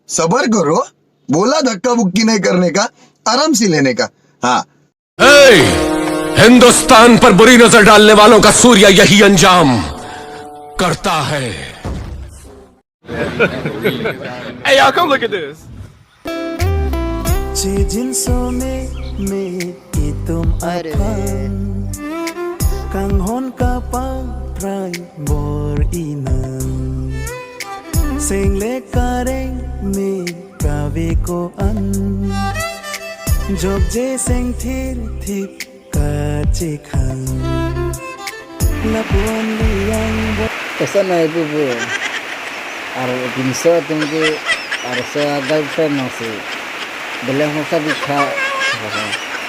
सबर करो, बोला धक्का बुक्की नहीं करने का, आराम से लेने का। हाँ हिंदुस्तान पर बुरी नजर डालने वालों का सूर्य यही अंजाम करता है। Hey, y'all, come look at this. जिनसों में तुम अपन kanghon ka pa try bor inang sing le kareng me kave ko an job je sing thir thip ka che khang lapuan liang Kesan na ibu bu, binso tunggu, se girlfriend masih, belum masa dikha,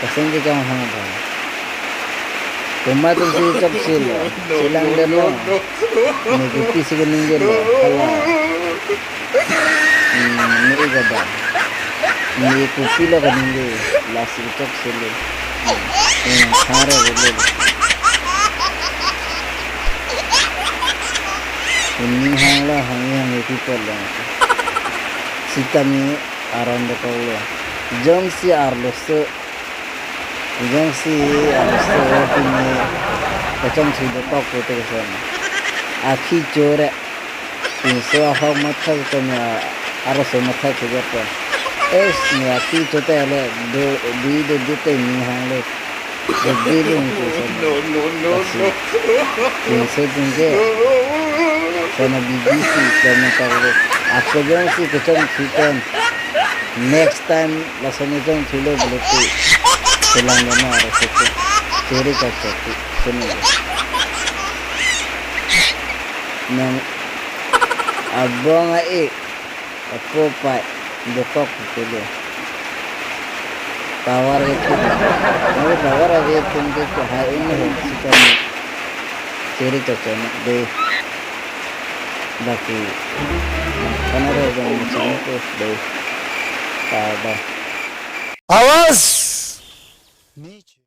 kesan kita orang apa, cuma tu si cap silang dulu, ni bukti si kening dulu, kalau, ni gada, ni kupi lah kening dulu, lasi cap silu, hari dulu. Ini hanglah yang people lah. Sitami around the call. Jongsi arloso. Jongsi arloso ini kacang sudah top itu kan. Aki jore. Inso how much kanya arloso matha juga tu. Ni aki jote ale do ini hanglah. No. Inso tunge. Karena BBC karena kalau aku jangan sih kecam next time langsung jangan cilo belutu selangnya harus itu ciri kaca sini nang abang apa pak dokok itu tawar itu mau tawar aja tunggu ke hari ini sih ciri kaca deh Baki, karena ada yang macam itu deh, ada. आवाज nature